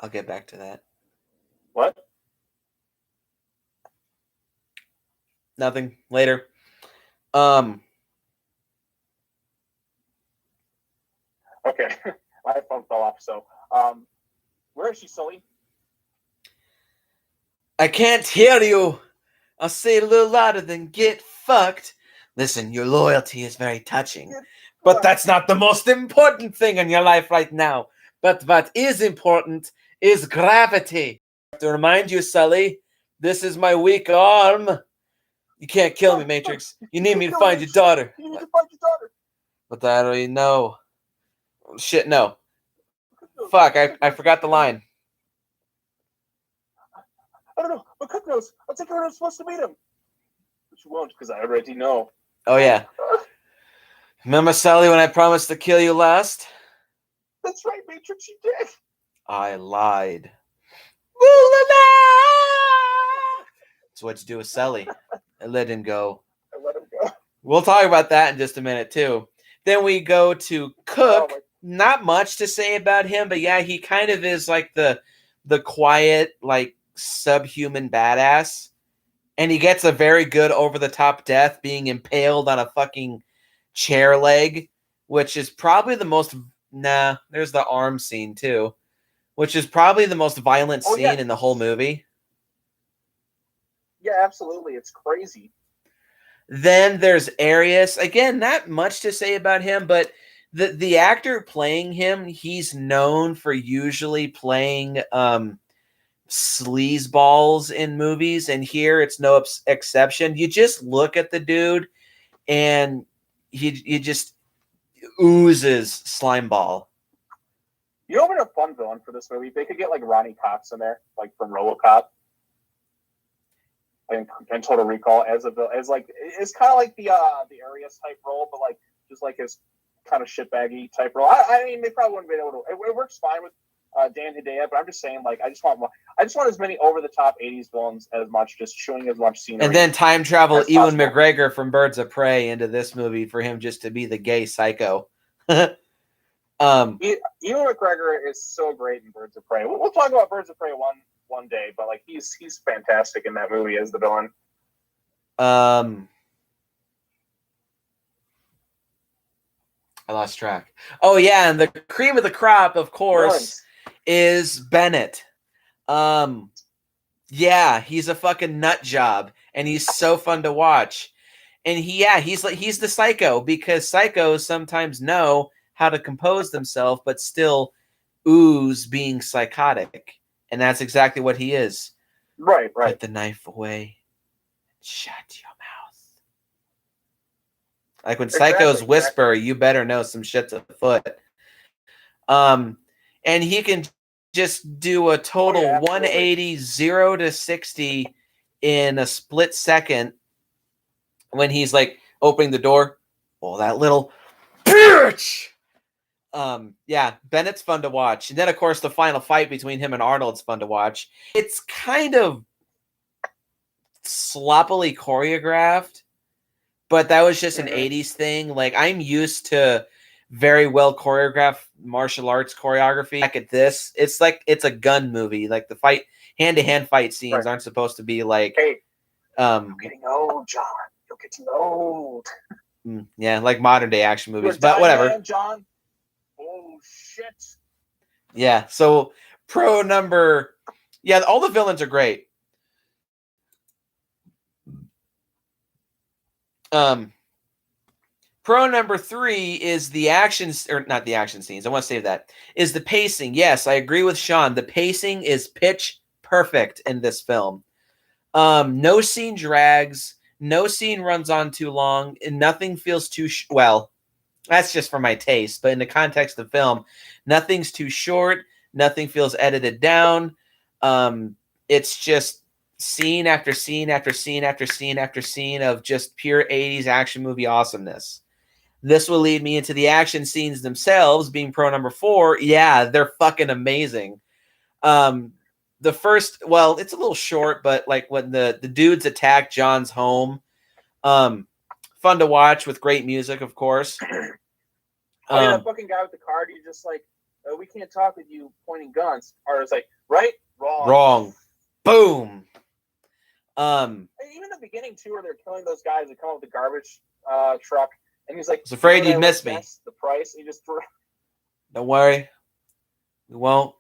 I'll get back to that. What? Nothing. Later. Okay. My phone fell off, so where is she, Sully? I can't hear you. I'll say it a little louder than get fucked. Listen, your loyalty is very touching. But that's not the most important thing in your life right now. But what is important is gravity. To remind you, Sully, this is my weak arm. You can't kill me, Matrix. You need me to find your daughter. You need to find your daughter. But I already know. Shit, no. Fuck, I forgot the line. I don't know, but Cook knows. I'll take her when I'm supposed to meet him. But you won't, because I already know. Oh, yeah. Remember, Sully, when I promised to kill you last? That's right, Matrix, you did. I lied. That's what you do with Sully. I let him go. We'll talk about that in just a minute, too. Then we go to Cook. Not much to say about him, but yeah, he kind of is like the quiet, like, subhuman badass. And he gets a very good over-the-top death being impaled on a fucking chair leg, which is probably the most. Nah, there's the arm scene too, which is probably the most violent scene in the whole movie. Yeah, absolutely. It's crazy. Then there's Aries. Again, not much to say about him, but the actor playing him, he's known for usually playing sleazeballs in movies, and here it's no exception. You just look at the dude, and he just oozes slime ball. You know what a fun villain for this movie? They could get like Ronnie Cox in there, like from RoboCop, and Total Recall as like it's kind of like the Aries type role, but like just like his kind of shitbaggy type role. I mean, they probably wouldn't be able to. It works fine with Dan Hedaya, but I'm just saying, like, I just want as many over the top '80s villains as much, just chewing as much scenery. And then time travel Ewan McGregor from Birds of Prey into this movie for him just to be the gay psycho. Ewan McGregor is so great in Birds of Prey. We'll talk about Birds of Prey one day, but like he's fantastic in that movie as the villain. I lost track. Oh yeah, and the cream of the crop, of course, is Bennett. Yeah, he's a fucking nut job, and he's so fun to watch. And he's the psycho, because psychos sometimes know how to compose themselves, but still ooze being psychotic, and that's exactly what he is. Right. Put the knife away. Shut your mouth. Like when psychos whisper, you better know some shit's afoot. And he can just do a total 180, 0 to 60 in a split second when he's like opening the door. Oh, that little bitch. Yeah, Bennett's fun to watch. And then, of course, the final fight between him and Arnold's fun to watch. It's kind of sloppily choreographed, but that was just an 80s thing. Like, I'm used to very well choreographed martial arts choreography. Back at this, it's like it's a gun movie. Like the fight, hand-to-hand fight scenes aren't supposed to be like, hey, you're getting old, John. You're getting old. Yeah, like modern day action movies, but whatever. Man, John. Oh shit. Yeah. So pro number, yeah, all the villains are great. Pro number 3 is the actions, or not the action scenes. I want to save that. Is the pacing. Yes, I agree with Sean. The pacing is pitch perfect in this film. No scene drags. No scene runs on too long, and nothing feels too well. That's just for my taste, but in the context of film, nothing's too short. Nothing feels edited down. It's just scene after scene after scene after scene after scene of just pure 80s action movie awesomeness. This will lead me into the action scenes themselves, being pro number 4. Yeah, they're fucking amazing. The first, well, it's a little short, but like when the dudes attack John's home, fun to watch with great music, of course. That fucking guy with the card, he's just like, we can't talk with you pointing guns. Or it's like, right? Wrong. Boom. Even the beginning too, where they're killing those guys that come with the garbage truck, and he's like, I was afraid you'd miss me. The price. He just don't worry, we won't.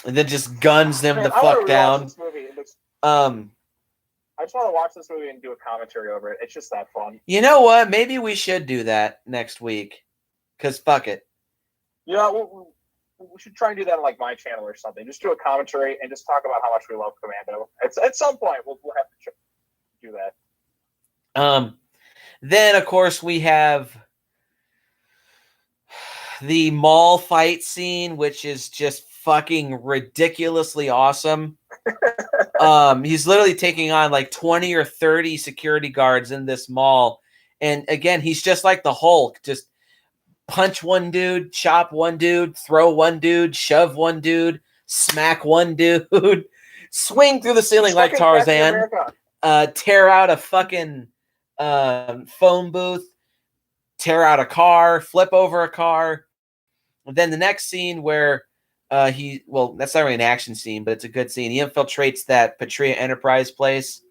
And then just guns them the fuck down. This movie. I just want to watch this movie and do a commentary over it. It's just that fun. You know what? Maybe we should do that next week. Because fuck it. You know, we should try and do that on like my channel or something. Just do a commentary and just talk about how much we love Commando. At some point, we'll have to do that. Then, of course, we have the mall fight scene, which is just fucking ridiculously awesome. He's literally taking on like 20 or 30 security guards in this mall. And again, he's just like the Hulk. Just punch one dude, chop one dude, throw one dude, shove one dude, smack one dude, swing through the ceiling like Tarzan, tear out a fucking phone booth, tear out a car, flip over a car. And then the next scene where that's not really an action scene, but it's a good scene. He infiltrates that Patria Enterprise place,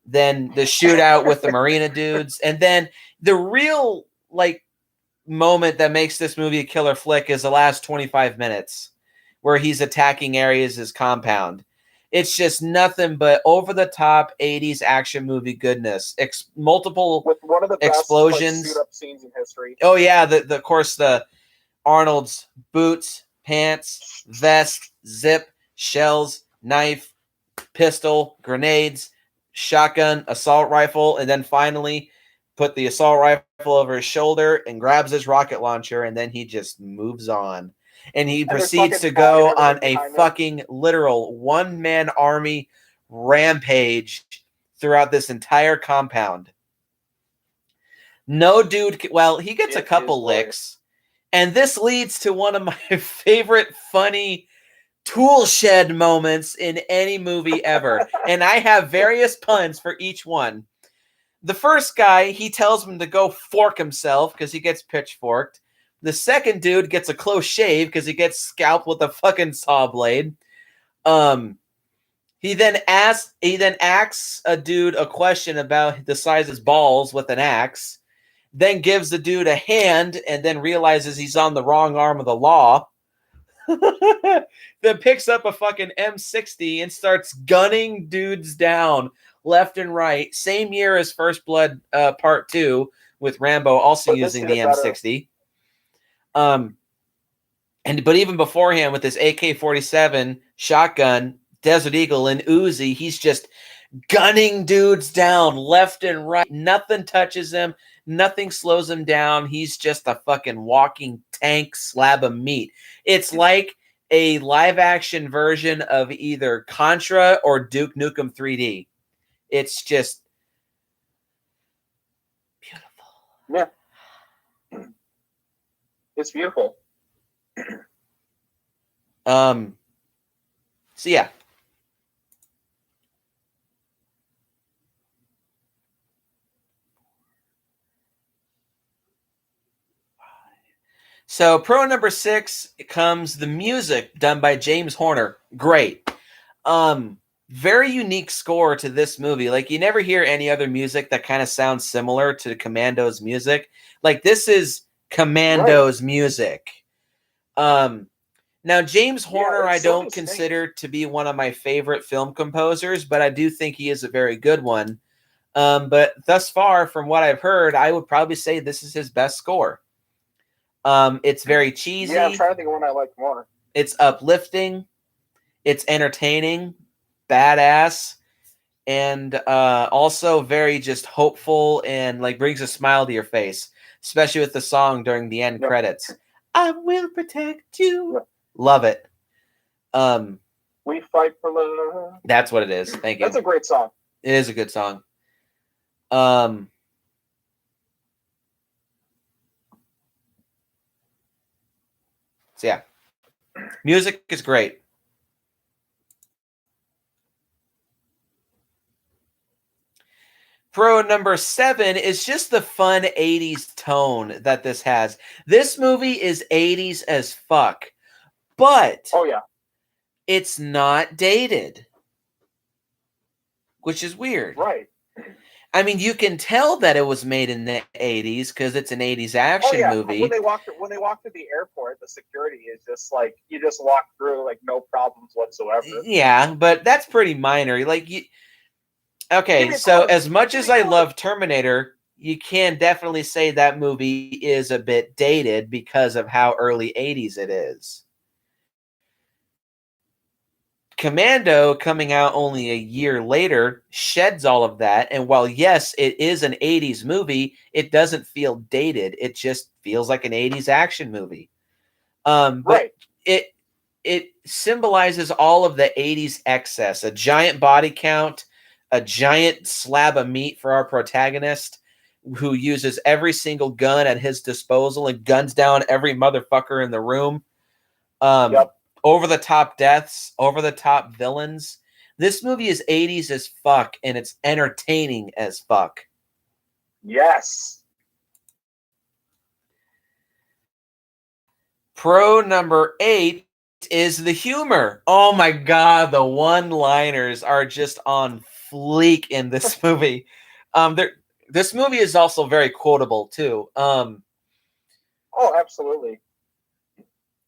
then the shootout with the Marina dudes, and then the real like moment that makes this movie a killer flick is the last 25 minutes where he's attacking Aries' compound. It's just nothing but over the top 80s action movie goodness. Multiple with one of the explosions. best, like, suit up scenes in history. Oh yeah, the of course the Arnold's boots, pants, vest, zip, shells, knife, pistol, grenades, shotgun, assault rifle, and then finally put the assault rifle over his shoulder and grabs his rocket launcher, and then he just moves on. And he proceeds to go on a fucking literal one-man army rampage throughout this entire compound. No dude, well, he gets a couple licks, and this leads to one of my favorite funny tool shed moments in any movie ever. And I have various puns for each one. The first guy, he tells him to go fork himself because he gets pitchforked. The second dude gets a close shave because he gets scalped with a fucking saw blade. He then asks a dude a question about the size of his balls with an axe, then gives the dude a hand and then realizes he's on the wrong arm of the law. Then picks up a fucking M60 and starts gunning dudes down left and right. Same year as First Blood Part 2 with Rambo also using the M60. But even beforehand with his AK-47 shotgun, Desert Eagle, and Uzi, he's just gunning dudes down left and right. Nothing touches him. Nothing slows him down. He's just a fucking walking tank slab of meat. It's like a live-action version of either Contra or Duke Nukem 3D. It's just beautiful. Yeah. It's beautiful. So yeah. So pro number 6 comes the music done by James Horner. Great. Very unique score to this movie. Like, you never hear any other music that kind of sounds similar to Commando's music. Like, this is Commando's music. Now, James Horner, I don't consider to be one of my favorite film composers, but I do think he is a very good one. But thus far, from what I've heard, I would probably say this is his best score. It's very cheesy. Yeah, I'm trying to think of one I like more. It's uplifting. It's entertaining, badass, and also very just hopeful and like brings a smile to your face, especially with the song during the end credits. I will protect you. Love it. We fight for love. That's what it is. Thank you. That's a great song. It is a good song. So yeah, music is great. Pro number 7 is just the fun 80s tone that this has. This movie is 80s as fuck, but it's not dated, which is weird. Right. I mean, you can tell that it was made in the 80s because it's an 80s action movie. When they walk through the airport, the security is just like, you just walk through like no problems whatsoever. Yeah, but that's pretty minor. Like, okay, so as much as I love Terminator, you can definitely say that movie is a bit dated because of how early 80s it is. Commando, coming out only a year later, sheds all of that. And while, yes, it is an 80s movie, it doesn't feel dated. It just feels like an 80s action movie. But it symbolizes all of the 80s excess. A giant body count, a giant slab of meat for our protagonist, who uses every single gun at his disposal and guns down every motherfucker in the room. Over-the-top deaths, over-the-top villains. This movie is 80s as fuck, and it's entertaining as fuck. Yes. Pro number 8 is the humor. Oh my god, the one-liners are just on fleek in this movie. This movie is also very quotable too. Oh, absolutely.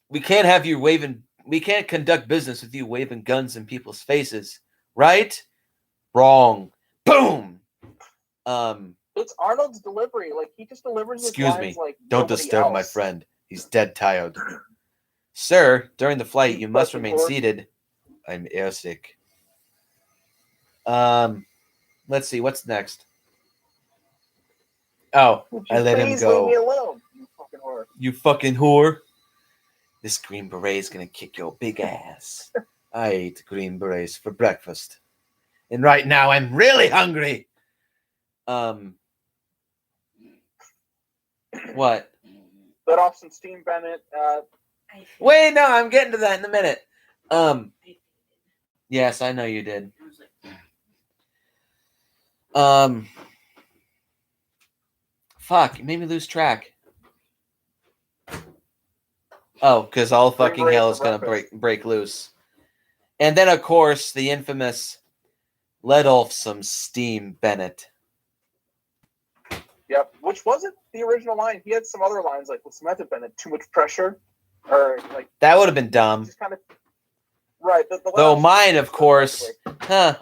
We can't have you waving. We can't conduct business with you waving guns in people's faces, right? Wrong. Boom. It's Arnold's delivery. Like, he just delivers his Excuse lines me. like Don't nobody disturb else. my friend. He's dead tired. Sir, during the flight, you must remain seated. I'm airsick. Let's see. What's next? Oh, I let him go. Leave me alone, you fucking whore. You fucking whore. This Green Beret's gonna kick your big ass. I ate Green Berets for breakfast. And right now I'm really hungry. What? Let off some steam, Bennett. Wait, no, I'm getting to that in a minute. Yes, I know you did. Fuck, you made me lose track. Oh, because all fucking hell is gonna break loose. And then, of course, the infamous "Let off some steam, Bennett." Yep, which wasn't the original line. He had some other lines like, "With Samantha Bennett, too much pressure," or like that would have been dumb. Just kind of right. Though mine, of course,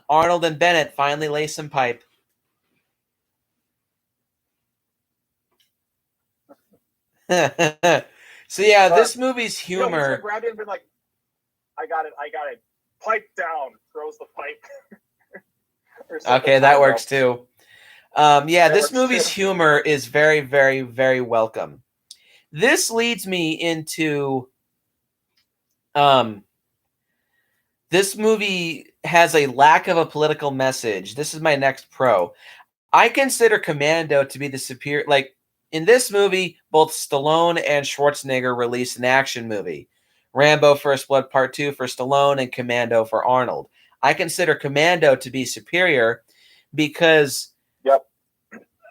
Arnold and Bennett finally lay some pipe. So yeah, this movie's humor. Grabbed it and been like, I got it. Pipe down. Throws the pipe. Okay, that works too. Yeah, this movie's humor is very, very, very welcome. This leads me into this movie has a lack of a political message. This is my next pro. I consider Commando to be the superior. Like, in this movie, both Stallone and Schwarzenegger released an action movie. Rambo First Blood Part 2 for Stallone and Commando for Arnold. I consider Commando to be superior because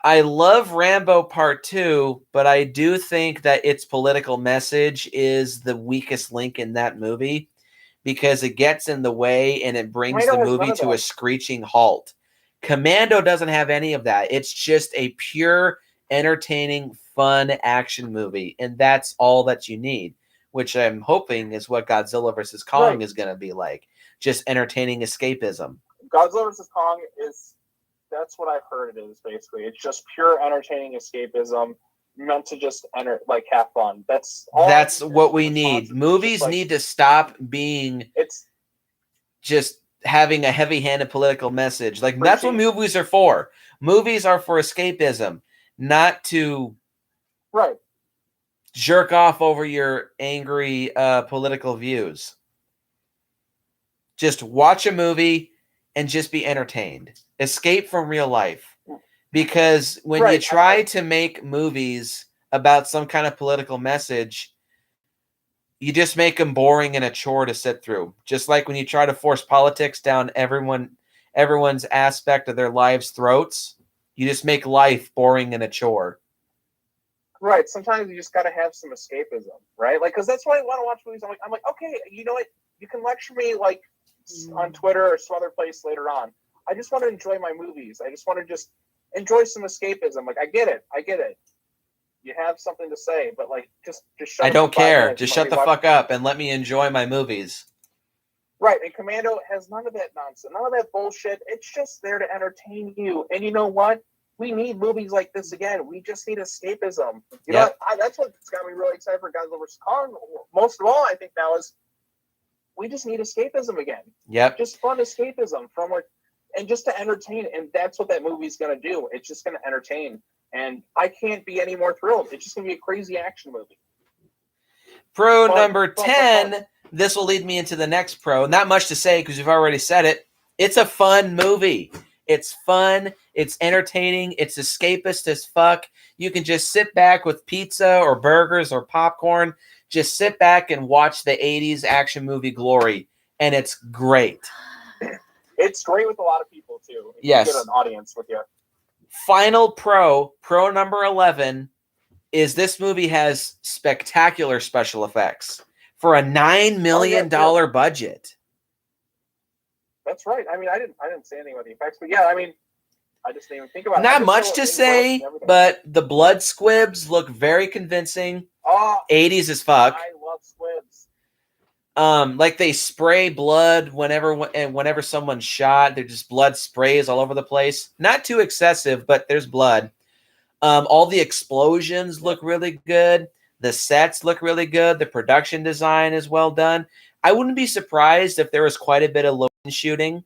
I love Rambo Part 2, but I do think that its political message is the weakest link in that movie because it gets in the way and it brings the movie to a screeching halt. Commando doesn't have any of that. It's just a pure, entertaining, fun action movie, and that's all that you need, which I'm hoping is what Godzilla vs. Kong is going to be like. Just entertaining escapism. Godzilla vs. Kong is... That's what I've heard it is, basically. It's just pure entertaining escapism meant to just have fun. That's what we need. Movies need to stop being just having a heavy-handed political message. Like, that's what movies are for. Movies are for escapism, not to jerk off over your angry political views. Just watch a movie and just be entertained. Escape from real life. Because when you try to make movies about some kind of political message, you just make them boring and a chore to sit through. Just like when you try to force politics down everyone's aspect of their lives' throats, you just make life boring and a chore. Right. Sometimes you just got to have some escapism, right? Like, because that's why I want to watch movies. I'm like, okay, you know what? You can lecture me like on Twitter or some other place later on. I just want to enjoy my movies. I just want to just enjoy some escapism. Like, I get it. You have something to say, but like, just shut up. I don't care. Just shut the fuck up and let me enjoy my movies. Right, and Commando has none of that nonsense, none of that bullshit. It's just there to entertain you. And you know what? We need movies like this again. We just need escapism. You know, that's what's got me really excited for Godzilla vs. Kong. Most of all, I think that was we just need escapism again. Yep. Just fun escapism from like, and just to entertain. And that's what that movie's going to do. It's just going to entertain. And I can't be any more thrilled. It's just going to be a crazy action movie. Pro number 10. This will lead me into the next pro. Not much to say because you've already said it. It's a fun movie. It's fun. It's entertaining. It's escapist as fuck. You can just sit back with pizza or burgers or popcorn. Just sit back and watch the 80s action movie glory. And it's great. It's great with a lot of people, too. Yes. You get an audience with you. Final pro number 11, is this movie has spectacular special effects for a $9 million budget. That's right. I mean, I didn't say anything about the effects, but yeah, I mean, I just didn't even think about it. Not much to say, but the blood squibs look very convincing. 80s as fuck. I love squibs. Like they spray blood whenever someone's shot. They're just blood sprays all over the place. Not too excessive, but there's blood. All the explosions look really good. The sets look really good. The production design is well done. I wouldn't be surprised if there was quite a bit of low shooting,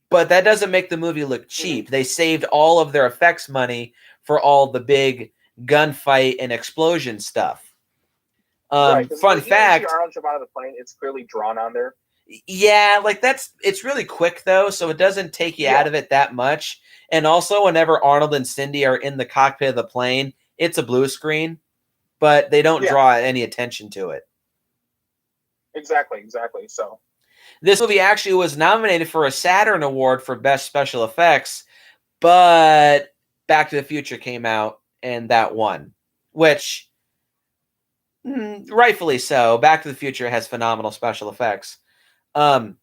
but that doesn't make the movie look cheap. They saved all of their effects money for all the big gunfight and explosion stuff. Right, fun fact, Arnold jump out of the plane, it's clearly drawn on there. Yeah, like it's really quick though, so it doesn't take you out of it that much. And also, whenever Arnold and Cindy are in the cockpit of the plane, it's a blue screen, but they don't draw any attention to it. Exactly. So this movie actually was nominated for a Saturn Award for Best Special Effects, but Back to the Future came out and that won, which rightfully so. Back to the Future has phenomenal special effects. But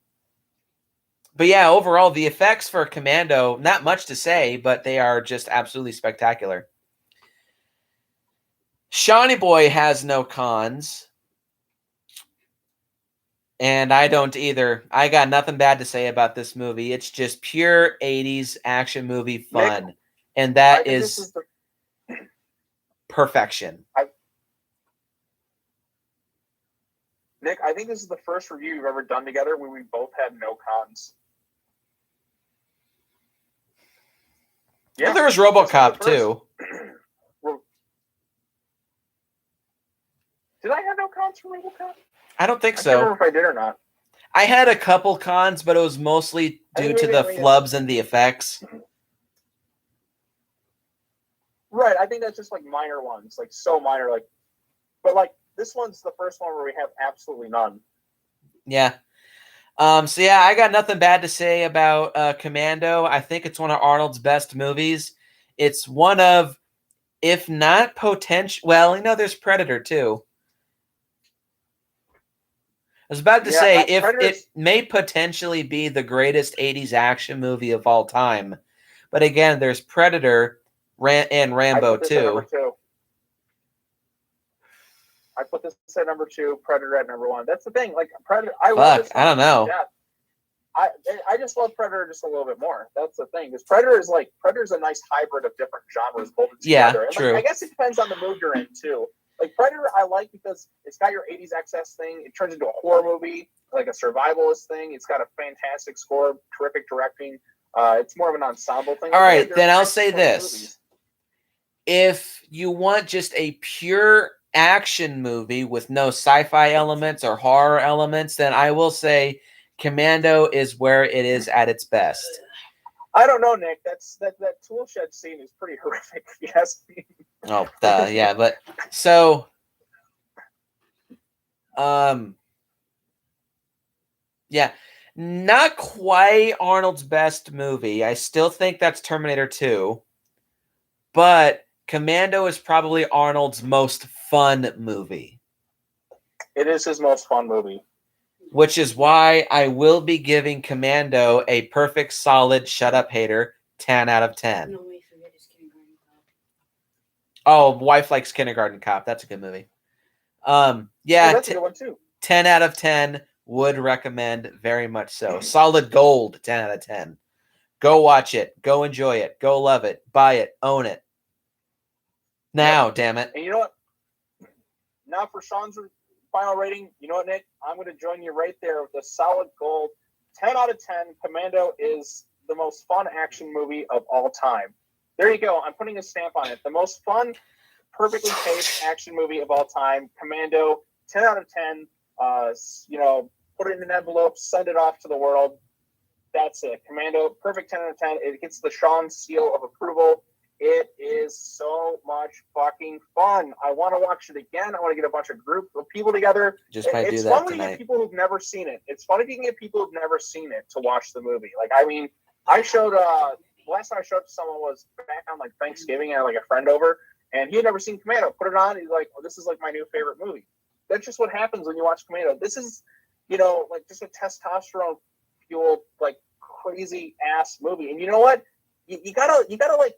yeah, overall, the effects for Commando, not much to say, but they are just absolutely spectacular. Shawnee Boy has no cons. And I don't either. I got nothing bad to say about this movie. It's just pure 80s action movie fun. Nick, and that is perfection. Nick, I think this is the first review we've ever done together where we both had no cons. Yeah, well, there was RoboCop too. Did I have no cons for RoboCop? I don't think so. I can't remember if I did or not. I had a couple cons, but it was mostly due to the flubs and the effects. Right, I think that's just like minor ones, like so minor, like. But like this one's the first one where we have absolutely none. Yeah. So yeah, I got nothing bad to say about Commando. I think it's one of Arnold's best movies. It's one of, if not potential, well, there's Predator too. I was about to say, if it may potentially be the greatest 80s action movie of all time. But again, there's Predator and Rambo too. I put this at number 2, Predator at number 1. That's the thing. Like Predator, I don't know. I just love Predator just a little bit more. That's the thing. Because Predator's a nice hybrid of different genres bolted together. And true. I guess it depends on the mood you're in too. Like Predator, I like because it's got your 80s excess thing. It turns into a horror movie, like a survivalist thing. It's got a fantastic score, terrific directing. It's more of an ensemble thing. All right, then I'll say this. Movies. If you want just a pure action movie with no sci-fi elements or horror elements, then I will say Commando is where it is at its best. I don't know, Nick. That tool shed scene is pretty horrific, if you ask me. Oh, yeah, but so, yeah, not quite Arnold's best movie. I still think that's Terminator 2, but Commando is probably Arnold's most fun movie. It is his most fun movie. Which is why I will be giving Commando a perfect, solid, shut up hater, 10 out of 10. Oh, Wife Likes Kindergarten Cop. That's a good movie. Yeah, that's a good one too. 10 out of 10. Would recommend very much so. Solid gold, 10 out of 10. Go watch it. Go enjoy it. Go love it. Buy it. Own it. Now, damn it. And you know what? Now for Sean's final rating, you know what, Nick? I'm going to join you right there with a solid gold. 10 out of 10. Commando is the most fun action movie of all time. There you go. I'm putting a stamp on it. The most fun, perfectly paced action movie of all time. Commando, 10 out of 10. Put it in an envelope, send it off to the world. That's it. Commando, perfect 10 out of 10. It gets the Sean seal of approval. It is so much fucking fun. I want to watch it again. I want to get a bunch of group of people together. It's fun when you get people who've never seen it. It's fun if you can get people who've never seen it to watch the movie. Like, I mean, I showed last time I showed it to someone was back on like Thanksgiving. I had like a friend over, and he had never seen Commando. Put it on. He's like, "Oh, this is like my new favorite movie." That's just what happens when you watch Commando. This is, like just a testosterone fueled, like crazy ass movie. And you know what? You gotta like,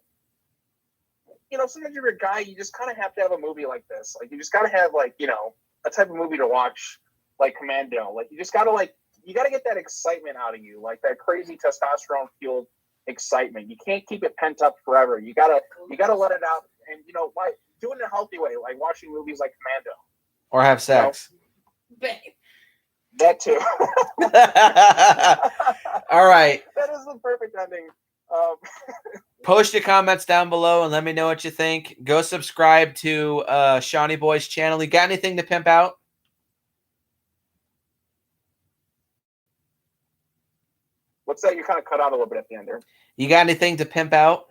you know, sometimes you're a guy, you just kind of have to have a movie like this. Like, you just gotta have like, you know, a type of movie to watch, like Commando. Like, you just gotta like, you gotta get that excitement out of you, like that crazy testosterone fueled excitement. You can't keep it pent up forever. You gotta let it out, and you know, like, do it in a healthy way, like watching movies like Commando. Or have sex. You know? That too. All right. That is the perfect ending. Post your comments down below and let me know what you think. Go subscribe to Shawnee Boy's channel. You got anything to pimp out? What's that? You kind of cut out a little bit at the end there. You got anything to pimp out?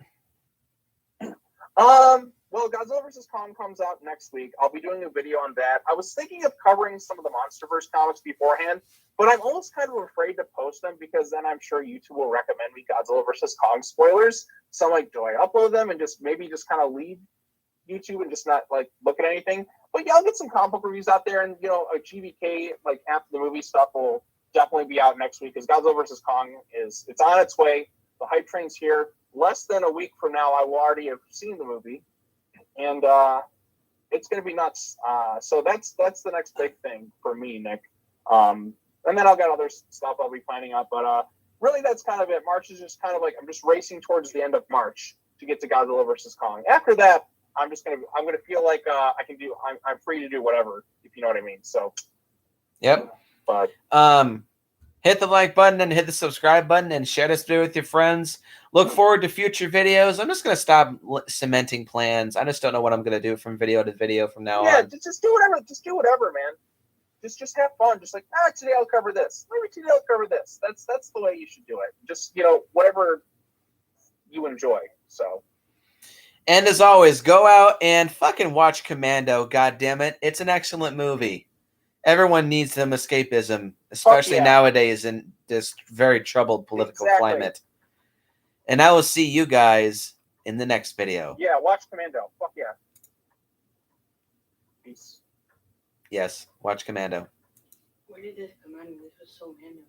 Well, Godzilla vs. Kong comes out next week. I'll be doing a video on that. I was thinking of covering some of the MonsterVerse comics beforehand, but I'm almost kind of afraid to post them because then I'm sure YouTube will recommend me Godzilla vs. Kong spoilers. So I'm like, do I upload them and just maybe just kind of leave YouTube and just not like look at anything? But yeah, I'll get some comic book reviews out there, and you know, a GVK like after the movie stuff will definitely be out next week because Godzilla vs. Kong it's on its way. The hype train's here. Less than a week from now, I will already have seen the movie, and it's going to be nuts. So that's the next big thing for me, Nick. And then I've got other stuff I'll be finding out, but really that's kind of it. March is just kind of like I'm just racing towards the end of March to get to Godzilla vs. Kong. After that, I'm gonna feel like I'm free to do whatever, if you know what I mean. So, yep. But hit the like button and hit the subscribe button and share this video with your friends. Look forward to future videos. I'm just going to stop cementing plans. I just don't know what I'm going to do from video to video from now on. Yeah, just do whatever. Just do whatever, man. Just have fun. Just like, today I'll cover this. Maybe today I'll cover this. That's the way you should do it. Just, you know, whatever you enjoy. So. And as always, go out and fucking watch Commando. God damn it. It's an excellent movie. Everyone needs some escapism, especially nowadays in this very troubled political climate. And I will see you guys in the next video. Yeah, watch Commando. Fuck yeah. Peace. Yes, watch Commando. Where did this Commando? This was so random.